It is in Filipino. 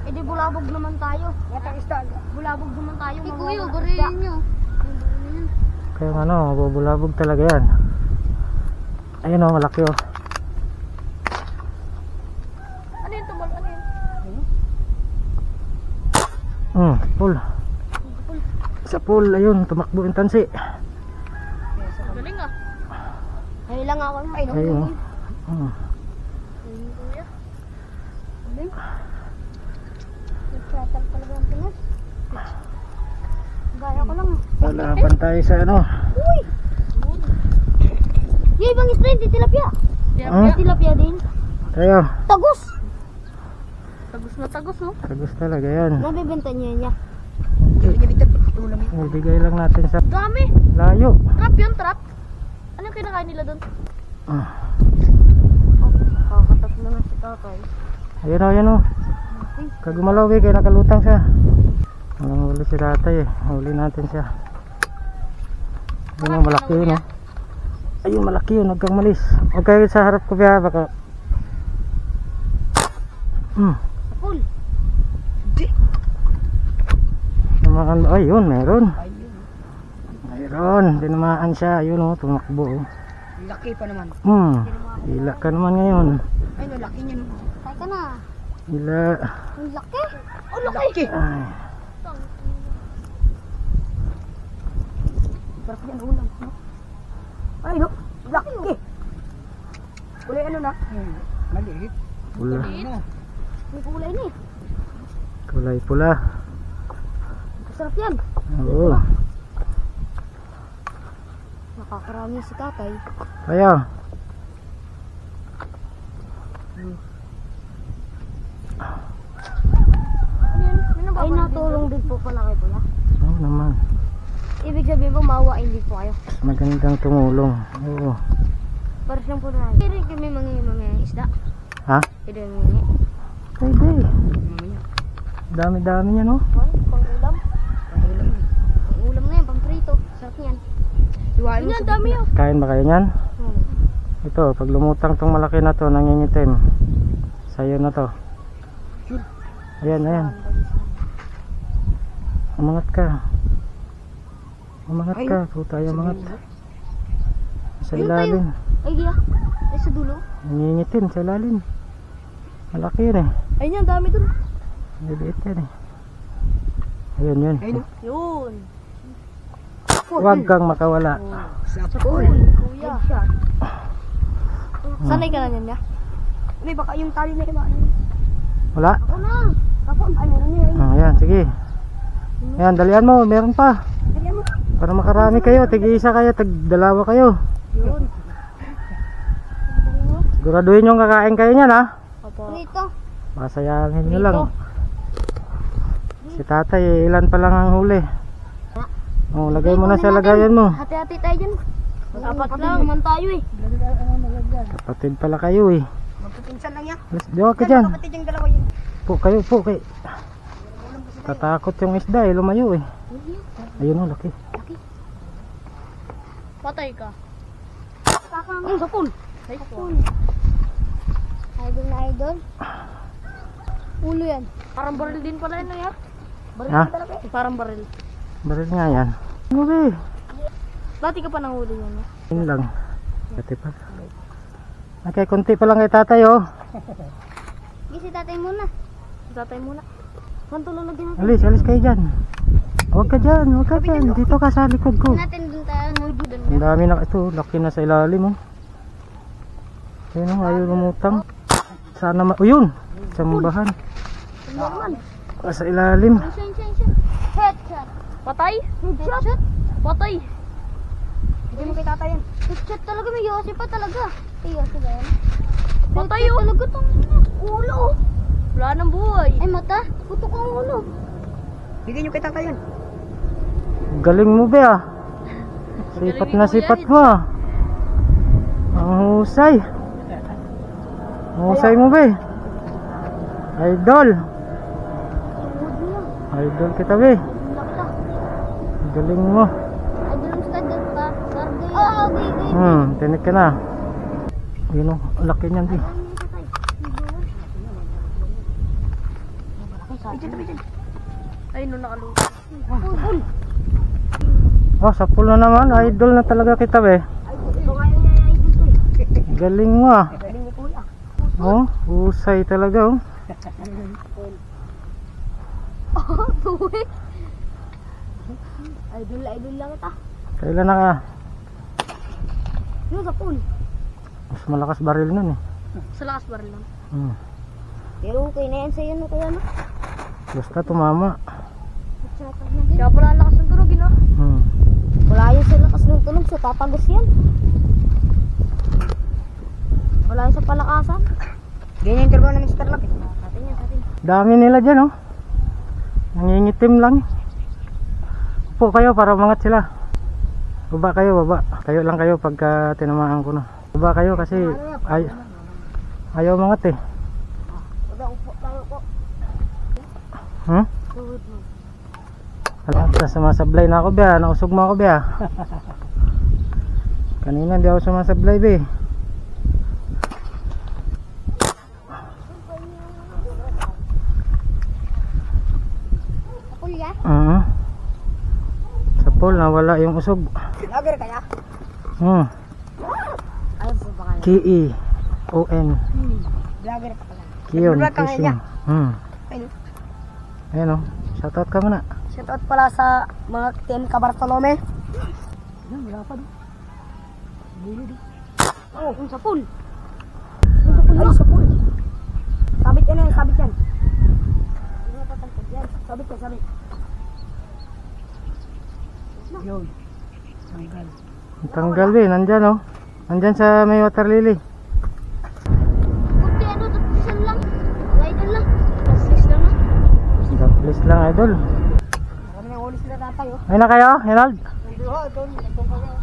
Eh di bulabog naman tayo. Bulabog naman tayo. Kuya, barihin nyo. Kaya ano, bubulabog talaga yan. Ayun o, malaki o. Ano yun tumal? Ano yun? Pool. Sa pool, ayun, tumakbo yung tansi. Galing ah. Ay lang ako. Ay lang. Ayun o. Kuya. Galing. Nagtratal talaga ang pingas. Gaya ko lang. Lalaban tayo sa ano. Uy! Yung ibang isda, hindi tilapia. Tilapia din. Tayo. Tagus! Tagus na tagus, no? Tagus talaga yan. Nabibenta niya niya. Ibigay lang natin sa Dami! layo. Trap yun, trap. Ano yung kinakain nila doon? Ah. Kakatas na nga si tatay. Ayun o, ayun o. Kagumalaw eh, kaya nakalutang siya. Walang huli si tatay eh. Huli natin siya. Ayun o, malaki yun o. Ayun, malaki yun, huwag kang malis. Huwag kayo sa harap ko biya, baka Sapul. namaan. Ayun, meron. Meron, dinamaan siya. Ayun o, tumakbo o. Laki pa naman. Hila ka naman ngayon. Ay, no, laki niya. No. Kaya ka na. Hila. Ang laki. Oh, laki. Ay. Sarap yan, ulam. No? Ay, no. Laki. Kulay ano na? Maliit. Pula. May kulay na eh. Kulay pula. Masarap yan. Oo. Nakakarami si tatay. Kaya. Ay, natulong din po pala kayo pala. Oo naman. Ibig sabihin po, maawain din po kayo. Magandang tumulong. Oo. Para siyang po na. Pwede kami mga isda. Ha? Pwede mga Pwede. Dami-dami niya no? pang ulam. Pang ulam na yan, pang prito. Sarap yan. Iwain mo Yan, sa dami bigla. yun. Kain ba kayo niyan? Ito, pag lumutang tong malaki na to, nangingitim. Sa'yo na to. Ayan, ayan. Umangat ka. Umangat ka. Puta, ay umangat. Sa ilalim. Ay, giya. Ay, sa dulo. Nangingitim sa ilalim. Malaki yun eh. Ay, yan, dami dun. Liit yan eh. Ayun yun. Ay, no. Yun. Huwag kang makawala. Sapul. Kuya. Sanay ka na niyan, ya? May baka yung tali na iba. Wala? Ako na. Tapos, ay, meron niya. Ayan, sige. Ayan, dalian mo. Meron pa. Para makarami kayo. Tig-isa kayo. Tag-dalawa kayo. Yun. Siguraduhin yung kakain kayo niyan ha. Prito. Masayahin nyo lang. Si tatay, ilan pa lang ang huli. Oh, lagay mo na sa lagayan mo. Hati-hati tayo dyan. Apat lang. Naman tayo eh. Kapatid pala kayo eh. Magpipinsan lang yan. Diwa ka dyan. Kapatid yung dalawa yun. Po kayo, po kayo. Tatakot yung isda eh, lumayo eh. Ayun o, laki. Patay ka. Kakang. Sapul. Sapul. Idol na idol. Ulo yan. Parang baril din pala yun ya. Baril Ha? talaga eh. Parang baril. Baril nga yan. Ano ba eh? Dati ka pa nahuli yan ya. Yun lang. Pati pa. Okay, konti pa lang kay tatay oh. Si tatay muna. Si tatay muna. Pantulong lagyan natin. Alis, alis kayo dyan. Huwag ka dyan, huwag ka dyan. Dito ka sa likod ko. Natin dun tayo. Ang dami na ito, laki na sa ilalim oh. Ayun oh, ayaw lumutang. Sana oh yun, sambahan. Sa ilalim. Headshot. Patay? Headshot? Patay. Hindi mo kay tatay yan. Headshot talaga, may yosi pa talaga. May yosi ba yan? Patay oh. Talaga tong ulo. Wala nang buhay. Ay mata, putok ang ulo. Bigyan nyo kay tatay yan. Galing mo ba ah. Sipat na sipat mo ah. Ang husay. Ang husay mo ba eh. Idol. Idol kita ba eh. Galing mo. Idol ang stud pa. Sardo yan. baby. Tinik ka na. Yun o, laki niyan di. Ay, no, nakaluto. Pul. Oh, sa pool na naman. Idol na talaga kita be. Ito ngayon niya yung idol ko eh. Galing mo ah. Galing ni kuya. Oh, usay talaga oh. Oh, tuwik. Idol lang ito. Kailan na ka? Yun, sa pool. Mas malakas baril nun eh. Sa lakas baril lang. Pero okay na yan sa'yo no kaya no. Basta tumama. Kaya pala lakas ng tunog, no? Wala yun sa lakas ng tunog so tatagos yan. Wala yun sa palakasan. Ganyan yung trabaho ng Mr. Lap eh. Satin yan, satin. Dami nila dyan oh. Nangingitim lang. Upo kayo para umangat sila. Baba kayo, baba. Kayo lang kayo pagka tinamaan ko na. Baba kayo kasi ayaw umangat eh. Wala upo tayo po. Alam, sumasablay na ako ba? Nausog mo ako ba? Kanina hindi ako sumasablay ba. Sa pool, ya? Sa pool nawala yung usog. Lager kaya? Ayun po pangalan. K-E-O-N. Lager ka pala. Kiyon, Nag-vlog ka ngayon Kision. niya? Ayun. Ayan o, shoutout ka muna. Shoutout pala sa mga Ten Cabartolome. Ayun, wala pa doon. Oh, yung sa pool. Ay, sa pool. Sabit yan eh, sabit yan. Hindi na tatangkad yan. Sabit yan, sabit. Yun. Tanggal. Ang tanggal ba, nandyan o. Nandyan sa may water lily. Kunti ano, tapusan lang. Idol lang. Paslis lang na. Please lang idol. Marami nang ulis na tatay oh. Ayun na kayo, Herald? Hindi ho, doon. Ito pa yan.